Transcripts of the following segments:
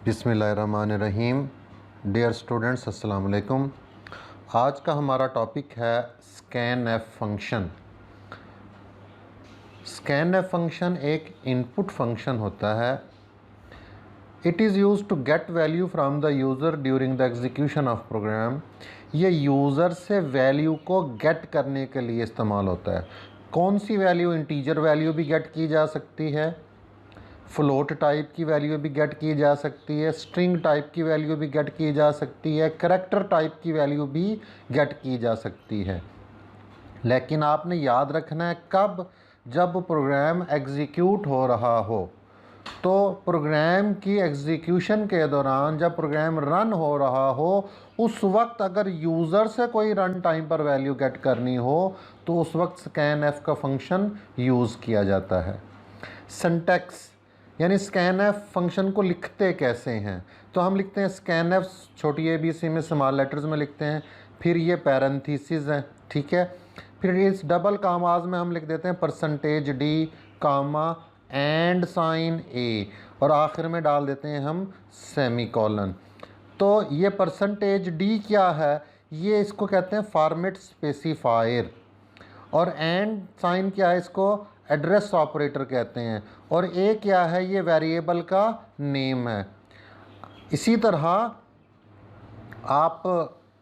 बिस्मिल्लाहिर्रहमानिर्रहीम। Dear students, अस्सलाम वालेकुम। आज का हमारा टॉपिक है scan f function. Scan f function एक इनपुट फंक्शन होता है। It is use to get value from the user during the execution of program. ये यूज़र से वैल्यू को गेट करने के लिए इस्तेमाल होता है। कौन सी वैल्यू? इंटीजर वैल्यू भी गेट की जा सकती है, फ्लोट टाइप की वैल्यू भी गेट की जा सकती है, स्ट्रिंग टाइप की वैल्यू भी गेट की जा सकती है, करैक्टर टाइप की वैल्यू भी गेट की जा सकती है। लेकिन आपने याद रखना है कब? जब प्रोग्राम एग्जीक्यूट हो रहा हो। तो प्रोग्राम की एग्जीक्यूशन के दौरान जब प्रोग्राम रन हो रहा हो, उस वक्त अगर यूज़र से कोई रन टाइम पर वैल्यू गेट करनी हो तो उस वक्त स्कैन एफ का फंक्शन यूज़ किया जाता है। सिंटैक्स यानी स्कैन एफ फंक्शन को लिखते कैसे हैं? तो हम लिखते हैं स्कैन एफ छोटी ए बी सी में स्मॉल लेटर्स में लिखते हैं, फिर ये पैरेंथेसिस है, ठीक है। फिर इस डबल कामाज में हम लिख देते हैं percentage d comma and sign a, और आखिर में डाल देते हैं हम सेमीकोलन। तो ये परसेंटेज डी क्या है? ये इसको कहते हैं फॉर्मेट स्पेसिफायर। और एंड साइन क्या है? इसको एड्रेस ऑपरेटर कहते हैं। और ए क्या है? ये वेरिएबल का नेम है। इसी तरह आप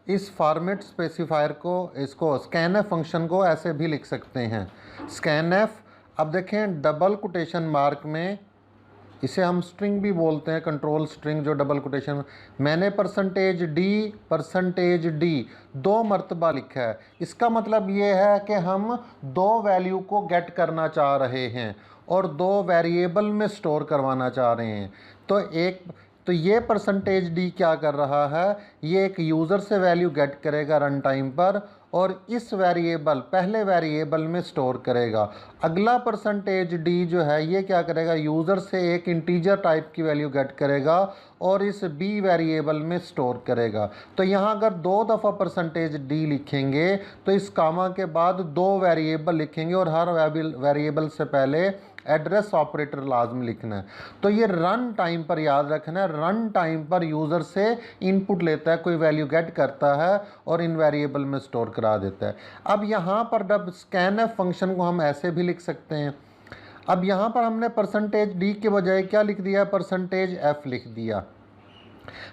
इस फॉर्मेट स्पेसिफायर को, इसको स्कैनएफ फंक्शन को ऐसे भी लिख सकते हैं, स्कैनएफ। अब देखें डबल कोटेशन मार्क में, इसे हम स्ट्रिंग भी बोलते हैं, कंट्रोल स्ट्रिंग जो डबल कोटेशन। मैंने परसेंटेज डी दो मरतबा लिखा है। इसका मतलब ये है कि हम दो वैल्यू को गेट करना चाह रहे हैं और दो वेरिएबल में स्टोर करवाना चाह रहे हैं। तो ये परसेंटेज डी क्या कर रहा है? ये एक यूज़र से वैल्यू गेट करेगा रन टाइम पर और इस वेरिएबल, पहले वेरिएबल में स्टोर करेगा। अगला परसेंटेज डी जो है ये क्या करेगा? यूज़र से एक इंटीजर टाइप की वैल्यू गेट करेगा और इस बी वेरिएबल में स्टोर करेगा। तो यहाँ अगर दो दफ़ा परसेंटेज डी लिखेंगे तो इस कामा के बाद दो वेरिएबल लिखेंगे और हर वेरिएबल से पहले एड्रेस ऑपरेटर लाजमी लिखना है। तो ये रन टाइम पर याद रखना है, रन टाइम पर यूज़र से इनपुट लेता है, कोई वैल्यू गेट करता है और इन वेरिएबल में स्टोर करा देता है। अब यहाँ पर जब स्कैनएफ फंक्शन को हम ऐसे भी लिख सकते हैं। अब यहाँ पर हमने परसेंटेज डी के बजाय क्या लिख दिया? परसेंटेज एफ लिख दिया।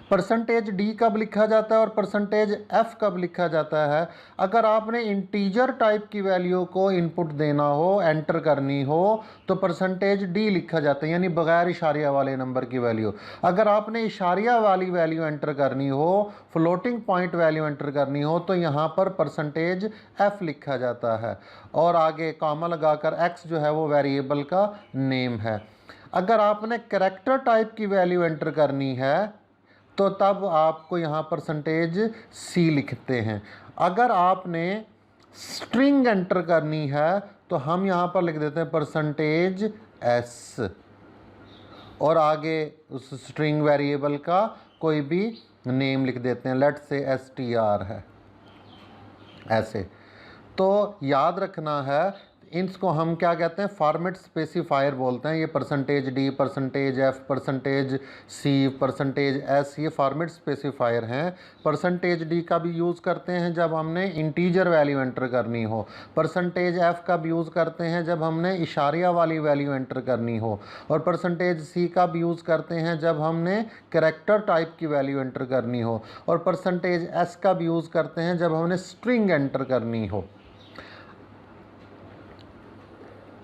परसेंटेज डी कब लिखा जाता है और परसेंटेज एफ कब लिखा जाता है? अगर आपने इंटीजर टाइप की वैल्यू को इनपुट देना हो, एंटर करनी हो, तो परसेंटेज डी लिखा जाता है, यानी बगैर इशारिया वाले नंबर की वैल्यू। अगर आपने इशारिया वाली वैल्यू एंटर करनी हो, फ्लोटिंग पॉइंट वैल्यू एंटर करनी हो, तो यहाँ पर परसेंटेज एफ लिखा जाता है और आगे कॉमा लगाकर एक्स जो है वो वेरिएबल का नेम है। अगर आपने कैरेक्टर टाइप की वैल्यू एंटर करनी है तो तब आपको यहाँ परसेंटेज सी लिखते हैं। अगर आपने स्ट्रिंग एंटर करनी है तो हम यहाँ पर लिख देते हैं परसेंटेज एस और आगे उस स्ट्रिंग वेरिएबल का कोई भी नेम लिख देते हैं, लेट से str है, ऐसे। तो याद रखना है, इनको हम क्या कहते हैं? फॉर्मेट स्पेसिफायर बोलते हैं। ये percentage d, percentage f, percentage c, percentage s, ये फॉर्मेट स्पेसिफायर हैं। परसेंटेज डी का भी यूज़ करते हैं जब हमने इंटीजर वैल्यू एंटर करनी हो। परसेंटेज एफ का भी यूज़ करते हैं जब हमने इशारिया वाली वैल्यू एंटर करनी हो। और परसेंटेज सी का भी यूज़ करते हैं जब हमने कैरेक्टर टाइप की वैल्यू एंटर करनी हो। और परसेंटेज एस का भी यूज़ करते हैं जब हमने स्ट्रिंग एंटर करनी हो।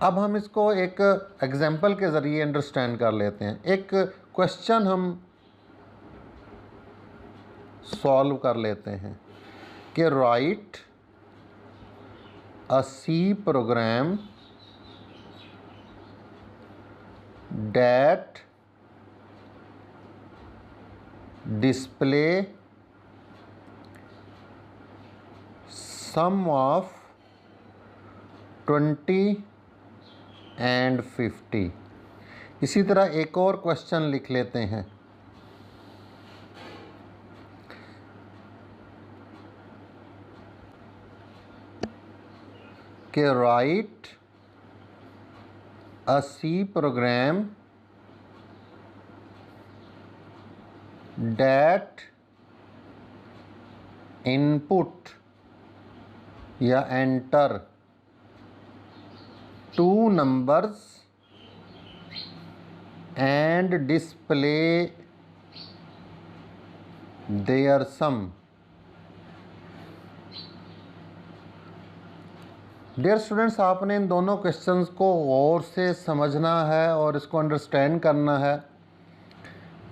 अब हम इसको एक एग्जाम्पल के ज़रिए अंडरस्टैंड कर लेते हैं। एक क्वेश्चन हम सॉल्व कर लेते हैं कि write a C program that display sum of 20 and 50। इसी तरह एक और क्वेश्चन लिख लेते हैं कि write a C program that input या enter two numbers and display their sum. Dear students, आपने इन दोनों क्वेश्चंस को गौर से समझना है और इसको अंडरस्टैंड करना है।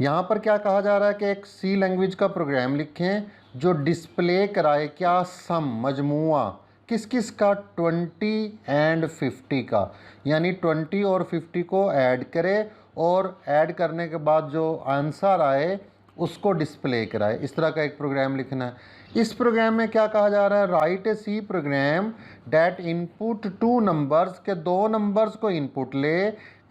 यहाँ पर क्या कहा जा रहा है कि एक सी लैंग्वेज का प्रोग्राम लिखें जो डिस्प्ले कराए क्या, सम, मजमुआ, किस किस का, 20 एंड 50 का, यानी 20 और 50 को ऐड करे और ऐड करने के बाद जो आंसर आए उसको डिस्प्ले कराए। इस तरह का एक प्रोग्राम लिखना है। इस प्रोग्राम में क्या कहा जा रहा है, write a C program that input two numbers, के दो नंबर्स को इनपुट ले,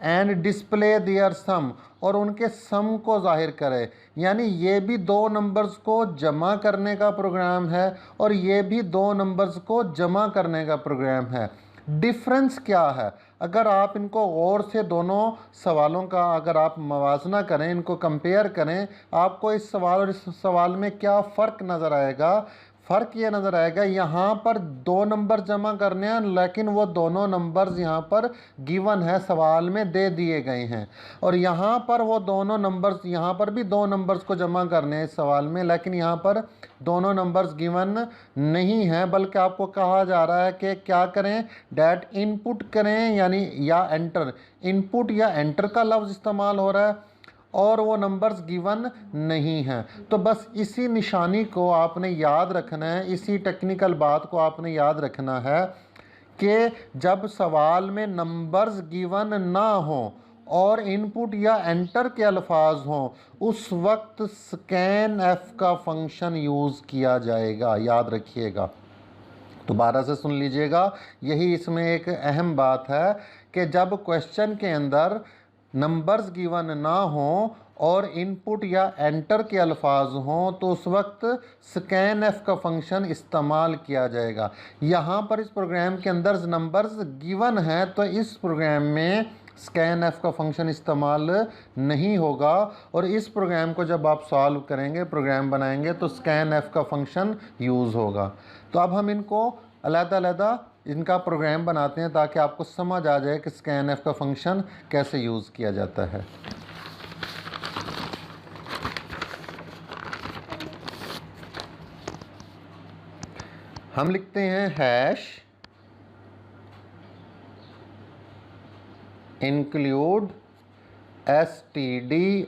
एंड डिस्प्ले देयर सम, और उनके सम को जाहिर करे। यानी ये भी दो नंबर्स को जमा करने का प्रोग्राम है और ये भी दो नंबर्स को जमा करने का प्रोग्राम है। डिफरेंस क्या है, अगर आप इनको गौर से दोनों सवालों का अगर आप मवाजना करें, इनको कंपेयर करें, आपको इस सवाल और इस सवाल में क्या फ़र्क नज़र आएगा। फ़र्क ये नज़र आएगा, यहाँ पर दो नंबर जमा करने हैं लेकिन वो दोनों नंबर्स यहाँ पर गिवन है, सवाल में दे दिए गए हैं, और यहाँ पर वो दोनों नंबर्स, यहाँ पर भी दो नंबर्स को जमा करने हैं इस सवाल में, लेकिन यहाँ पर दोनों नंबर्स गिवन नहीं हैं, बल्कि आपको कहा जा रहा है कि क्या करें, डैट इनपुट करें, यानी या एंटर, इनपुट या एंटर का लफ्ज़ इस्तेमाल हो रहा है और वो नंबर्स गिवन नहीं हैं। तो बस इसी निशानी को आपने याद रखना है, इसी टेक्निकल बात को आपने याद रखना है कि जब सवाल में नंबर्स गिवन ना हो और इनपुट या एंटर के अल्फाज हों, उस वक्त स्कैन एफ का फंक्शन यूज़ किया जाएगा। याद रखिएगा, दोबारा से सुन लीजिएगा, यही इसमें एक अहम बात है कि जब क्वेश्चन के अंदर नंबर्स गिवन ना हों और इनपुट या एंटर के अल्फाज हों तो उस वक्त स्कैन एफ का फंक्शन इस्तेमाल किया जाएगा। यहाँ पर इस प्रोग्राम के अंदर नंबर्स गिवन हैं तो इस प्रोग्राम में स्कैन एफ का फंक्शन इस्तेमाल नहीं होगा, और इस प्रोग्राम को जब आप सॉल्व करेंगे, प्रोग्राम बनाएंगे, तो स्कैन एफ का फंक्शन यूज़ होगा। तो अब हम इनको अलग-अलग इनका प्रोग्राम बनाते हैं ताकि आपको समझ आ जाए कि स्कैन एफ का फंक्शन कैसे यूज़ किया जाता है। हम लिखते हैं हैश इंक्लूड stdio.h,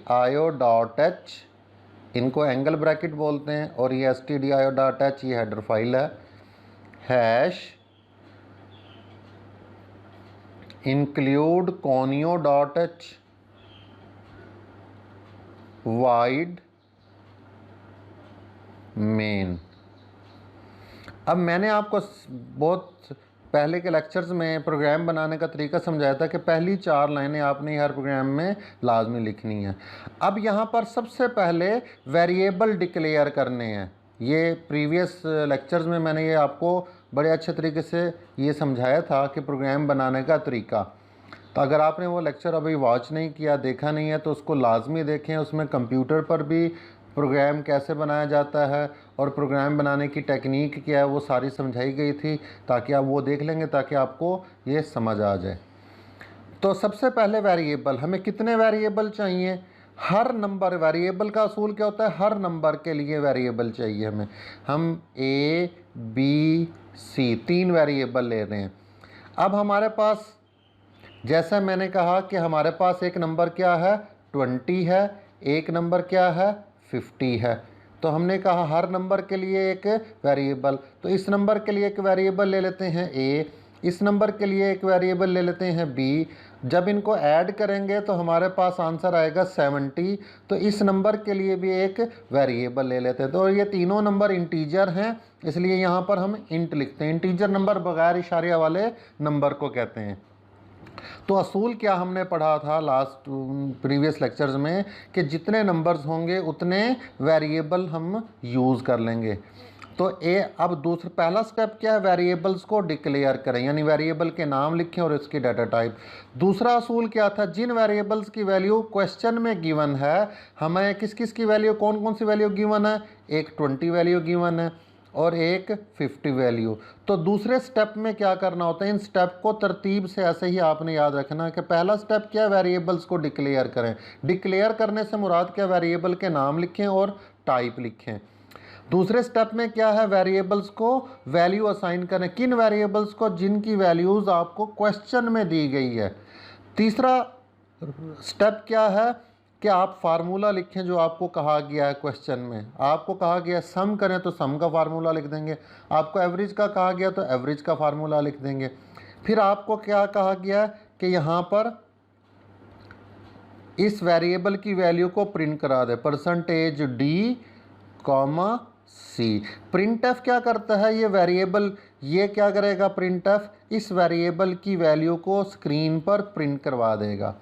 इनको एंगल ब्रैकेट बोलते हैं, और ये stdio.h ये हेडर फाइल है। Hash include conio.h wide main. अब मैंने आपको बहुत पहले के लेक्चर्स में प्रोग्राम बनाने का तरीका समझाया था कि पहली 4 लाइनें आपने हर प्रोग्राम में लाजमी लिखनी है। अब यहाँ पर सबसे पहले वेरिएबल डिक्लेयर करने हैं। ये प्रीवियस लेक्चर्स में मैंने ये आपको बड़े अच्छे तरीके से ये समझाया था कि प्रोग्राम बनाने का तरीका। तो अगर आपने वो लेक्चर अभी वॉच नहीं किया, देखा नहीं है, तो उसको लाजमी देखें। उसमें कंप्यूटर पर भी प्रोग्राम कैसे बनाया जाता है और प्रोग्राम बनाने की टेक्निक क्या है वो सारी समझाई गई थी, ताकि आप वो देख लेंगे ताकि आपको ये समझ आ जाए। तो सबसे पहले वेरिएबल, हमें कितने वेरिएबल चाहिए, हर नंबर, वेरिएबल का असूल क्या होता है, हर नंबर के लिए वेरिएबल चाहिए हमें। हम ए बी सी 3 वेरिएबल ले रहे हैं। अब हमारे पास, जैसा मैंने कहा कि हमारे पास एक नंबर क्या है 20 है, एक नंबर क्या है 50 है। तो हमने कहा हर नंबर के लिए एक वेरिएबल, तो इस नंबर के लिए एक वेरिएबल ले लेते हैं ए, इस नंबर के लिए एक वेरिएबल ले लेते हैं बी। जब इनको ऐड करेंगे तो हमारे पास आंसर आएगा 70, तो इस नंबर के लिए भी एक वेरिएबल ले लेते हैं। तो ये तीनों नंबर इंटीजर हैं, इसलिए यहाँ पर हम इंट लिखते हैं। इंटीजर नंबर बगैर इशारिया वाले नंबर को कहते हैं। तो असूल क्या हमने पढ़ा था लास्ट प्रीवियस लेक्चर्स में कि जितने नंबर्स होंगे उतने वेरिएबल हम यूज़ कर लेंगे। तो अब दूसरा पहला स्टेप क्या है, वेरिएबल्स को डिक्लेयर करें, यानी वेरिएबल के नाम लिखें और इसकी डाटा टाइप। दूसरा असूल क्या था, जिन वेरिएबल्स की वैल्यू क्वेश्चन में गिवन है, हमें किस किस की वैल्यू, कौन कौन सी वैल्यू गिवन है, एक 20 वैल्यू गिवन है और एक 50 वैल्यू। तो दूसरे स्टेप में क्या करना होता है, इन स्टेप को तरतीब से ऐसे ही आपने याद रखना कि पहला स्टेप क्या है, वेरिएबल्स को डिक्लेयर करें। डिक्लेयर करने से मुराद क्या, वेरिएबल के नाम लिखें और टाइप लिखें। दूसरे स्टेप में क्या है, वेरिएबल्स को वैल्यू असाइन करें, किन वेरिएबल्स को, जिनकी वैल्यूज़ आपको क्वेश्चन में दी गई है। तीसरा स्टेप क्या है कि आप फार्मूला लिखें जो आपको कहा गया है क्वेश्चन में। आपको कहा गया सम करें तो सम का फार्मूला लिख देंगे, आपको एवरेज का कहा गया तो एवरेज का फार्मूला लिख देंगे। फिर आपको क्या कहा गया है कि यहाँ पर इस वेरिएबल की वैल्यू को प्रिंट करा दे, परसेंटेज डी कॉमा सी। प्रिंट एफ क्या करता है, ये वेरिएबल, ये क्या करेगा, प्रिंट एफ इस वेरिएबल की वैल्यू को स्क्रीन पर प्रिंट करवा देगा।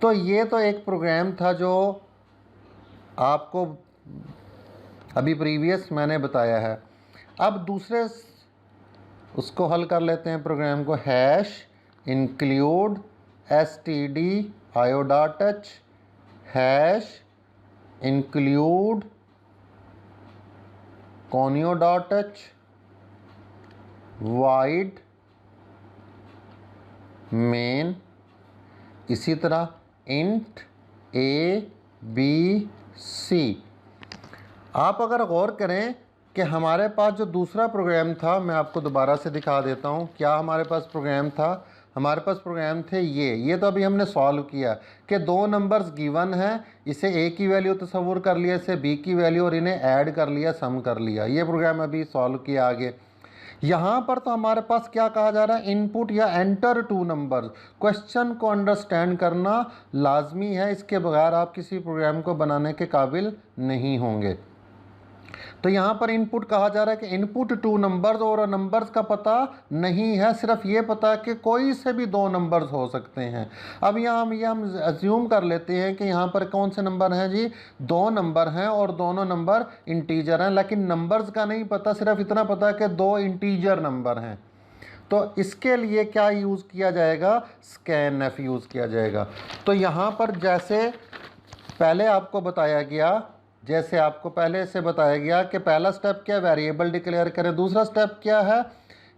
तो ये तो एक प्रोग्राम था जो आपको अभी प्रीवियस मैंने बताया है। अब दूसरे उसको हल कर लेते हैं प्रोग्राम को, hash include stdio.h hash include conio.h wide main, इसी तरह इंट ए बी सी। आप अगर गौर करें कि हमारे पास जो दूसरा प्रोग्राम था, मैं आपको दोबारा से दिखा देता हूँ क्या हमारे पास प्रोग्राम था। हमारे पास प्रोग्राम थे ये तो अभी हमने सॉल्व किया कि दो नंबर्स गिवन हैं, इसे ए की वैल्यू तस्वुर कर लिया, इसे बी की वैल्यू, और इन्हें ऐड कर लिया, सम कर लिया। ये प्रोग्राम अभी सॉल्व किया आगे। यहाँ पर तो हमारे पास क्या कहा जा रहा है, इनपुट या एंटर टू नंबर्स। क्वेश्चन को अंडरस्टैंड करना लाजमी है, इसके बगैर आप किसी प्रोग्राम को बनाने के काबिल नहीं होंगे। तो यहाँ पर इनपुट कहा जा रहा है कि इनपुट टू नंबर्स, और नंबर्स का पता नहीं है, सिर्फ ये पता है कि कोई से भी दो नंबर्स हो सकते हैं। अब यहाँ हम अज्यूम कर लेते हैं कि यहाँ पर कौन से नंबर हैं जी, दो नंबर हैं और दोनों नंबर इंटीजर हैं, लेकिन नंबर्स का नहीं पता, सिर्फ इतना पता है कि दो इंटीजर नंबर हैं। तो इसके लिए क्या यूज़ किया जाएगा, स्कैनएफ यूज़ किया जाएगा। तो यहाँ पर जैसे पहले आपको बताया गया, जैसे आपको पहले से बताया गया कि पहला स्टेप क्या है, वेरिएबल डिक्लेयर करें। दूसरा स्टेप क्या है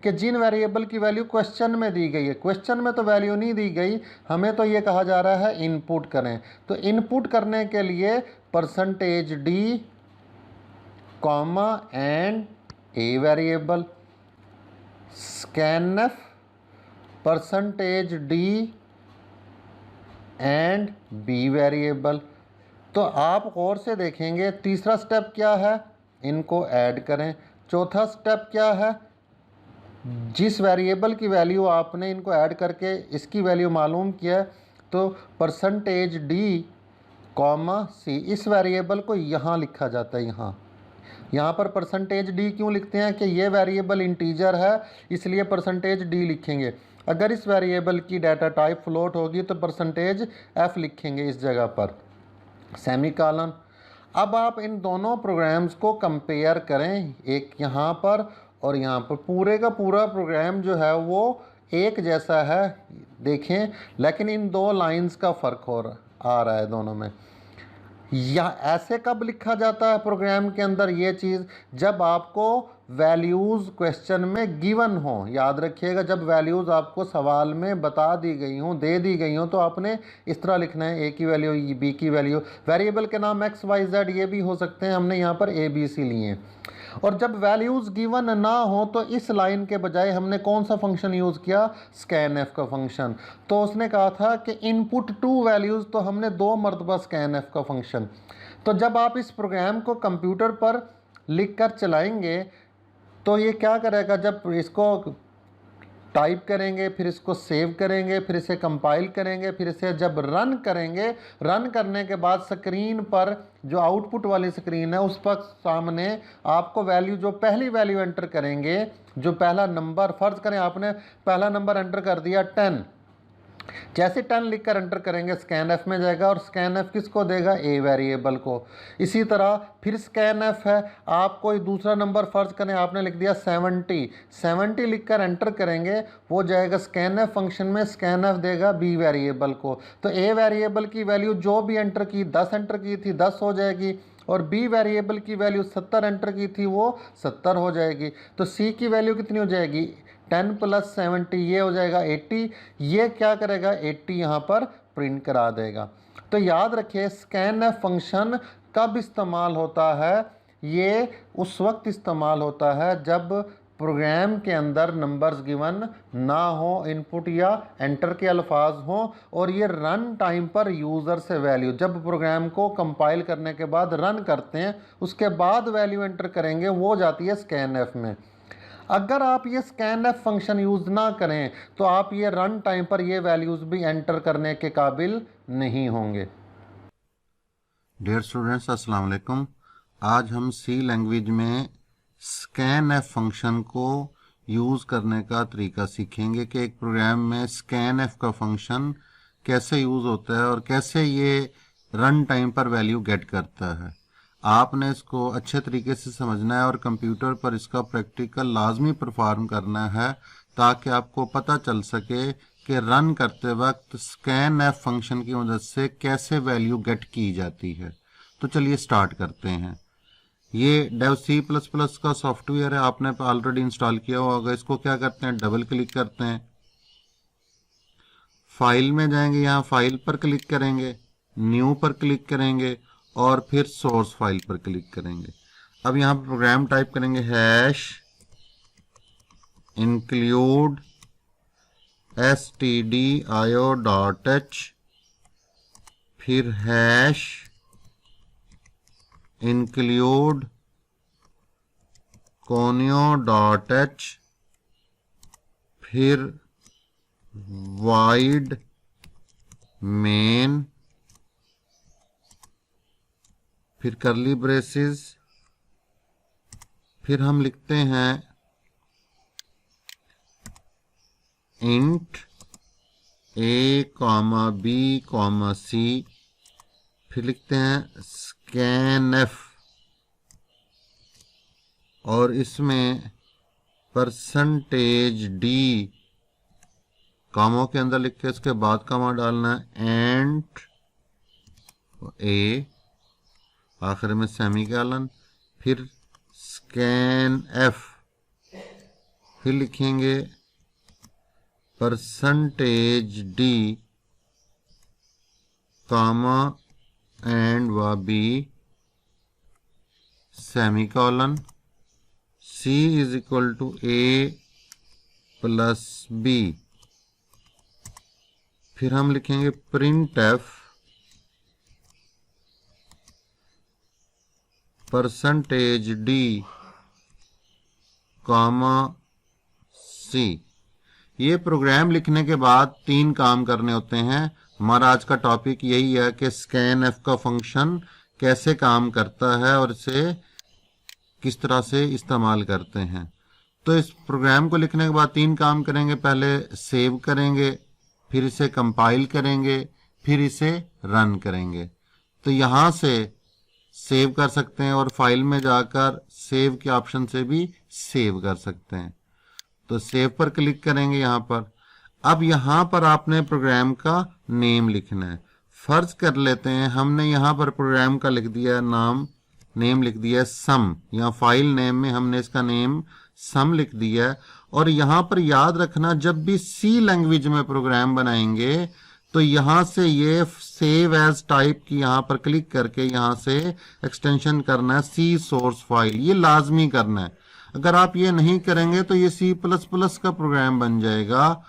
कि जिन वेरिएबल की वैल्यू क्वेश्चन में दी गई है, क्वेश्चन में तो वैल्यू नहीं दी गई, हमें तो ये कहा जा रहा है इनपुट करें। तो इनपुट करने के लिए percentage d comma and a variable, scanf percentage d and b variable. तो आप गौर से देखेंगे तीसरा स्टेप क्या है, इनको ऐड करें। चौथा स्टेप क्या है, जिस वेरिएबल की वैल्यू आपने इनको ऐड करके इसकी वैल्यू मालूम किया तो परसेंटेज डी कॉमा सी, इस वेरिएबल को यहाँ लिखा जाता है। यहाँ पर परसेंटेज डी क्यों लिखते हैं कि ये वेरिएबल इंटीजर है, इसलिए परसेंटेज डी लिखेंगे। अगर इस वेरिएबल की डाटा टाइप फ्लोट होगी तो परसेंटेज एफ लिखेंगे इस जगह पर, सेमीकोलन। अब आप इन दोनों प्रोग्राम्स को कंपेयर करें, एक यहाँ पर और यहाँ पर। पूरे का पूरा प्रोग्राम जो है वो एक जैसा है देखें, लेकिन इन दो लाइंस का फ़र्क आ रहा है दोनों में। या ऐसे कब लिखा जाता है प्रोग्राम के अंदर ये चीज़, जब आपको वैल्यूज़ क्वेश्चन में गिवन हो। याद रखिएगा, जब वैल्यूज़ आपको सवाल में बता दी गई हों, दे दी गई हों, तो आपने इस तरह लिखना है, ए की वैल्यू, बी की वैल्यू। वेरिएबल के नाम एक्स वाई जेड ये भी हो सकते हैं, हमने यहाँ पर ए बी सी लिए। और जब वैल्यूज़ गिवन ना हो तो इस लाइन के बजाय हमने कौन सा फंक्शन यूज़ किया, स्कैनएफ का फंक्शन। तो उसने कहा था कि इनपुट टू वैल्यूज़, तो हमने 2 मरतबा स्कैनएफ का फंक्शन। तो जब आप इस प्रोग्राम को कंप्यूटर पर लिख कर चलाएंगे तो ये क्या करेगा, जब इसको टाइप करेंगे, फिर इसको सेव करेंगे, फिर इसे कंपाइल करेंगे, फिर इसे जब रन करेंगे, रन करने के बाद स्क्रीन पर जो आउटपुट वाली स्क्रीन है उस पर सामने आपको वैल्यू, जो पहली वैल्यू एंटर करेंगे, जो पहला नंबर, फ़र्ज़ करें आपने पहला नंबर एंटर कर दिया 10, जैसे 10 लिखकर एंटर करेंगे स्कैन एफ में जाएगा और स्कैन एफ किसको देगा, ए वेरिएबल को। इसी तरह फिर स्कैन एफ है, आप कोई दूसरा नंबर फर्ज करें आपने लिख दिया 70 लिखकर एंटर करेंगे, वो जाएगा स्कैन एफ फंक्शन में, स्कैन एफ देगा बी वेरिएबल को। तो ए वेरिएबल की वैल्यू जो भी एंटर की 10 एंटर की थी 10 हो जाएगी, और बी वेरिएबल की वैल्यू 70 एंटर की थी वो 70 हो जाएगी। तो सी की वैल्यू कितनी हो जाएगी, 10 + 70 ये हो जाएगा 80। ये क्या करेगा, 80 यहाँ पर प्रिंट करा देगा। तो याद रखिए स्कैन एफ फंक्शन कब इस्तेमाल होता है, ये उस वक्त इस्तेमाल होता है जब प्रोग्राम के अंदर नंबर्स गिवन ना हो, इनपुट या एंटर के अल्फाज हों, और ये रन टाइम पर यूज़र से वैल्यू, जब प्रोग्राम को कंपाइल करने के बाद रन करते हैं उसके बाद वैल्यू एंटर करेंगे, वो जाती है स्कैन एफ में। अगर आप ये स्कैन एफ फंक्शन यूज़ ना करें तो आप ये रन टाइम पर ये वैल्यूज़ भी एंटर करने के काबिल नहीं होंगे। डियर स्टूडेंट्स, अस्सलाम वालेकुम। आज हम सी लैंग्वेज में स्कैन एफ फंक्शन को यूज़ करने का तरीका सीखेंगे कि एक प्रोग्राम में स्कैन एफ का फंक्शन कैसे यूज़ होता है और कैसे ये रन टाइम पर वैल्यू गेट करता है। आपने इसको अच्छे तरीके से समझना है और कंप्यूटर पर इसका प्रैक्टिकल लाजमी परफॉर्म करना है ताकि आपको पता चल सके कि रन करते वक्त स्कैन एफ फंक्शन की मदद से कैसे वैल्यू गेट की जाती है। तो चलिए स्टार्ट करते हैं। ये डेव C++ का सॉफ्टवेयर है, आपने ऑलरेडी इंस्टॉल किया होगा। इसको क्या करते हैं, डबल क्लिक करते हैं, फाइल में जाएंगे, यहाँ फाइल पर क्लिक करेंगे, न्यू पर क्लिक करेंगे और फिर सोर्स फाइल पर क्लिक करेंगे। अब यहाँ पर प्रोग्राम टाइप करेंगे #include stdio.h, फिर #include conio.h, फिर void main, फिर करली ब्रेसेस, फिर हम लिखते हैं इंट a, b, c, फिर लिखते हैं scanf और इसमें %d कामों के अंदर लिख के इसके बाद कामा डालना है, एंड a, आखिर में सेमीकोलन, फिर scanf, फिर लिखेंगे %d comma and b semicolon, c = a + b, फिर हम लिखेंगे printf %d कामा c। ये प्रोग्राम लिखने के बाद 3 काम करने होते हैं। हमारा आज का टॉपिक यही है कि स्कैन एफ का फंक्शन कैसे काम करता है और इसे किस तरह से इस्तेमाल करते हैं। तो इस प्रोग्राम को लिखने के बाद 3 काम करेंगे। पहले सेव करेंगे, फिर इसे कंपाइल करेंगे, फिर इसे रन करेंगे। तो यहाँ से सेव कर सकते हैं और फाइल में जाकर सेव के ऑप्शन से भी सेव कर सकते हैं। तो सेव पर क्लिक करेंगे यहाँ पर। अब यहाँ पर आपने प्रोग्राम का नेम लिखना है। फर्ज कर लेते हैं हमने यहाँ पर प्रोग्राम का लिख दिया नेम लिख दिया सम, या फाइल नेम में हमने इसका नेम सम लिख दिया है। और यहाँ पर याद रखना, जब भी सी लैंग्वेज में प्रोग्राम बनाएंगे तो यहाँ से ये सेव एज टाइप की यहाँ पर क्लिक करके यहाँ से एक्सटेंशन करना है सी सोर्स फाइल, ये लाजमी करना है। अगर आप ये नहीं करेंगे तो ये C++ का प्रोग्राम बन जाएगा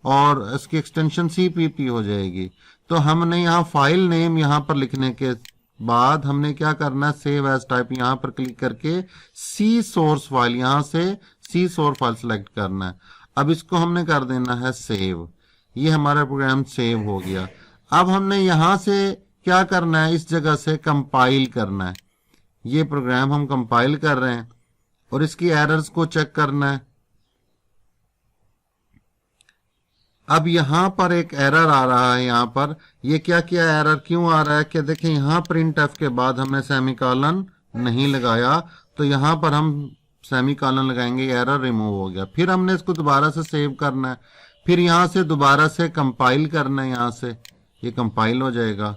और इसकी एक्सटेंशन CPP हो जाएगी। तो हमने यहाँ फाइल नेम यहाँ पर लिखने के बाद हमने क्या करना है, सेव एज टाइप यहाँ पर क्लिक करके सी सोर्स फाइल, यहाँ से सी सोर्स फाइल सेलेक्ट करना है। अब इसको हमने कर देना है सेव। ये हमारा प्रोग्राम सेव हो गया। अब हमने यहाँ से क्या करना है, इस जगह से कंपाइल करना है। ये प्रोग्राम हम कंपाइल कर रहे हैं और इसकी एरर्स को चेक करना है। अब यहाँ पर एक एरर आ रहा है। यहाँ पर ये क्या किया, एरर क्यों आ रहा है कि देखें यहाँ प्रिंट एफ के बाद हमने सेमीकोलन नहीं लगाया, तो यहाँ पर हम सेमीकोलन लगाएंगे, एरर रिमूव हो गया। फिर हमने इसको दोबारा से सेव करना है, फिर यहाँ से दोबारा से कंपाइल करना है, यहाँ से ये कंपाइल हो जाएगा।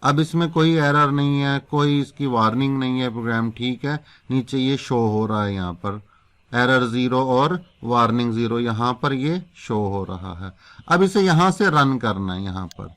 अब इसमें कोई एरर नहीं है, कोई इसकी वार्निंग नहीं है, प्रोग्राम ठीक है। नीचे ये शो हो रहा है, यहाँ पर एरर 0 और वार्निंग 0 यहाँ पर ये शो हो रहा है। अब इसे यहाँ से रन करना है यहाँ पर।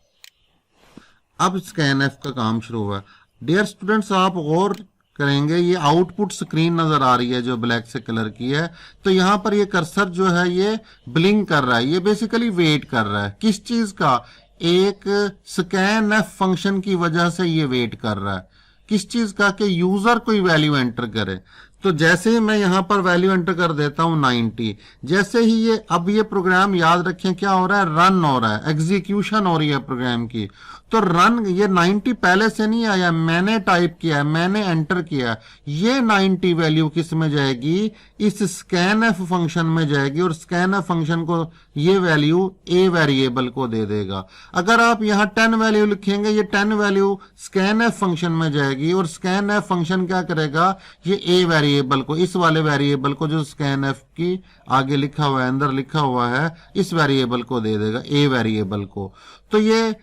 अब स्कैनएफ का काम शुरू हुआ। डियर स्टूडेंट्स, आप गौर करेंगे ये आउटपुट स्क्रीन नजर आ रही है जो ब्लैक से कलर की है, तो यहाँ पर ये कर्सर जो है ये ब्लिंक कर रहा है, ये बेसिकली वेट कर रहा है। किस चीज का? एक स्कैनएफ फंक्शन की वजह से ये वेट कर रहा है। किस चीज का? कि यूजर कोई वैल्यू एंटर करे। तो जैसे ही मैं यहाँ पर वैल्यू एंटर कर देता हूँ 90, जैसे ही ये अब ये प्रोग्राम याद रखें क्या हो रहा है, रन हो रहा है, एग्जीक्यूशन हो रही है प्रोग्राम की। तो रन, ये 90 पहले से नहीं आया, मैंने टाइप किया है, मैंने एंटर किया। ये 90 वैल्यू किस में जाएगी? इस स्कैनएफ फंक्शन में जाएगी, और स्कैनएफ फंक्शन को ये वैल्यू ए वेरिएबल को दे देगा। अगर आप यहाँ 10 वैल्यू लिखेंगे, ये 10 वैल्यू स्कैनएफ फंक्शन में जाएगी, और स्कैनएफ फंक्शन क्या करेगा, ये ए वेरिएबल को, इस वाले वेरिएबल को जो स्कैनएफ की आगे लिखा हुआ है, अंदर लिखा हुआ है, इस वेरिएबल को दे देगा, ए वेरिएबल को। तो ये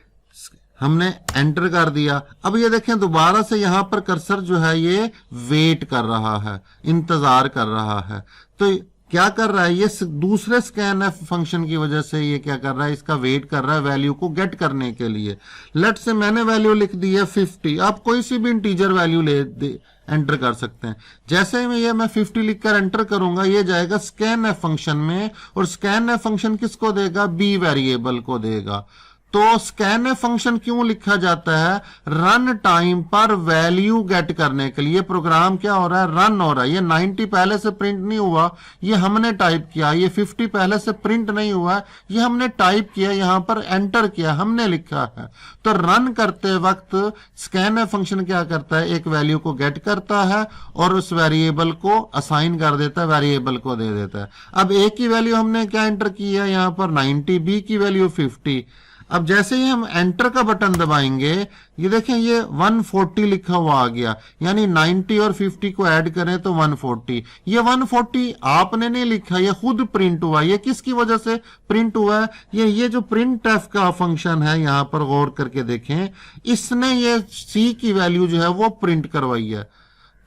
हमने एंटर कर दिया। अब ये देखें दोबारा से यहाँ पर कर्सर जो है ये वेट कर रहा है, इंतजार कर रहा है। तो क्या कर रहा है, ये दूसरे स्कैनएफ फंक्शन की वजह से ये क्या कर रहा है, इसका वेट कर रहा है वैल्यू को गेट करने के लिए। लेट से मैंने वैल्यू लिख दी है 50, आप कोई सी भी इंटीजर वैल्यू एंटर कर सकते हैं। जैसे ही मैं 50 लिखकर एंटर करूंगा, ये जाएगा स्कैनएफ फंक्शन में, और स्कैनएफ फंक्शन किसको देगा, बी वेरिएबल को देगा। तो स्कैनएफ फंक्शन क्यों लिखा जाता है, रन टाइम पर वैल्यू गेट करने के लिए। प्रोग्राम क्या हो रहा है, रन हो रहा है। ये 90 पहले से प्रिंट नहीं हुआ, ये हमने टाइप किया। ये 50 पहले से प्रिंट नहीं हुआ, ये हमने टाइप किया, यहां पर एंटर किया, हमने लिखा है। तो रन करते वक्त स्कैनएफ फंक्शन क्या करता है, एक वैल्यू को गेट करता है और उस वेरिएबल को असाइन कर देता है, वेरिएबल को दे देता है। अब ए की वैल्यू हमने क्या एंटर की है यहाँ पर 90, बी की वैल्यू 50। अब जैसे ही हम एंटर का बटन दबाएंगे, ये देखें ये 140 लिखा हुआ आ गया, यानी 90 और 50 को ऐड करें तो 140। ये 140 आपने नहीं लिखा, ये खुद प्रिंट हुआ। ये किसकी वजह से प्रिंट हुआ है, ये जो प्रिंट एफ का फंक्शन है, यहां पर गौर करके देखें, इसने ये सी की वैल्यू जो है वो प्रिंट करवाई है।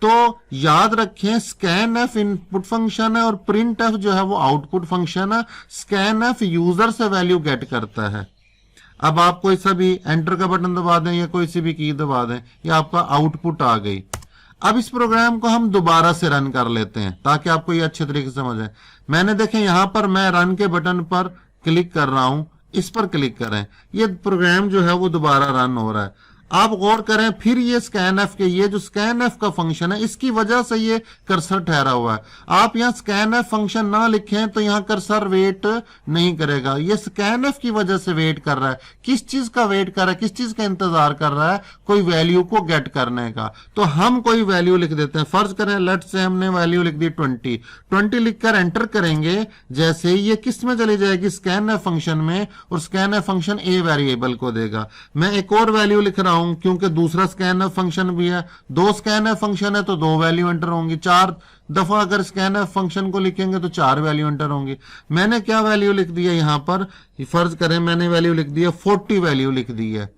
तो याद रखें स्कैनएफ इनपुट फंक्शन है और प्रिंट एफ जो है वो आउटपुट फंक्शन है। स्कैनएफ यूजर से वैल्यू गेट करता है। अब आप कोई सा भी एंटर का बटन दबा दें या कोई सी भी की दबा दें, ये आपका आउटपुट आ गई। अब इस प्रोग्राम को हम दोबारा से रन कर लेते हैं ताकि आपको ये अच्छे तरीके से समझ आए। मैंने देखें यहां पर मैं रन के बटन पर क्लिक कर रहा हूं, इस पर क्लिक करें, ये प्रोग्राम जो है वो दोबारा रन हो रहा है। आप गौर करें, फिर ये स्कैनएफ के, ये जो स्कैनएफ का फंक्शन है, इसकी वजह से ये कर्सर ठहरा हुआ है। आप यहाँ स्कैनएफ फंक्शन ना लिखें तो यहाँ कर्सर वेट नहीं करेगा। ये स्कैनएफ की वजह से वेट कर रहा है। किस चीज का वेट कर रहा है, किस चीज का इंतजार कर रहा है, कोई वैल्यू को गेट करने का। तो हम कोई वैल्यू लिख देते हैं। फर्ज करें लेट से हमने वैल्यू लिख दी 20 लिखकर एंटर करेंगे, जैसे ही ये किस में चली जाएगी, स्कैनएफ फंक्शन में, और स्कैनएफ फंक्शन ए वेरिएबल को देगा। मैं एक और वैल्यू लिख रहा हूं क्योंकि दूसरा स्कैनएफ फंक्शन भी है, 2 स्कैनएफ फंक्शन है तो 2 वैल्यू एंटर होंगी। 4 दफा अगर स्कैनएफ फंक्शन को लिखेंगे तो 4 वैल्यू एंटर होंगी। मैंने क्या वैल्यू लिख दी है यहां पर, फर्ज करें मैंने वैल्यू लिख दी है 40 वैल्यू लिख दी है।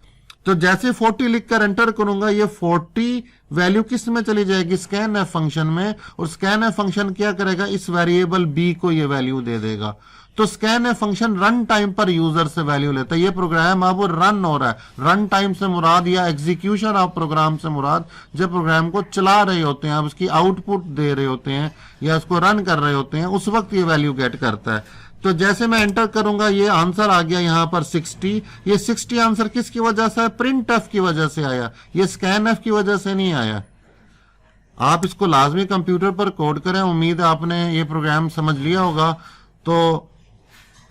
तो जैसे 40 लिखकर एंटर करूंगा, ये 40 वैल्यू किस में चली जाएगी, स्कैनएफ फंक्शन में, और स्कैनएफ फंक्शन क्या करेगा, इस वेरिएबल बी को ये वैल्यू दे देगा। तो स्कैनएफ फंक्शन रन टाइम पर यूजर से वैल्यू लेता है। ये प्रोग्राम अब रन हो रहा है। रन टाइम से मुराद या एग्जीक्यूशन ऑफ प्रोग्राम से मुराद जब प्रोग्राम को चला रहे होते हैं, अब उसकी आउटपुट दे रहे होते हैं या उसको रन कर रहे होते हैं, उस वक्त ये वैल्यू गेट करता है। तो जैसे मैं एंटर करूंगा, ये आंसर आ गया यहां पर 60। ये 60 आंसर किसकी वजह से है, प्रिंट एफ की वजह से आया, ये स्कैनएफ की वजह से नहीं आया। आप इसको लाजमी कंप्यूटर पर कोड करें। उम्मीद है आपने ये प्रोग्राम समझ लिया होगा। तो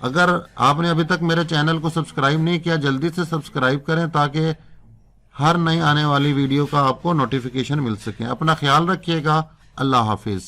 अगर आपने अभी तक मेरे चैनल को सब्सक्राइब नहीं किया, जल्दी से सब्सक्राइब करें ताकि हर नई आने वाली वीडियो का आपको नोटिफिकेशन मिल सके। अपना ख्याल रखिएगा। अल्लाह हाफिज।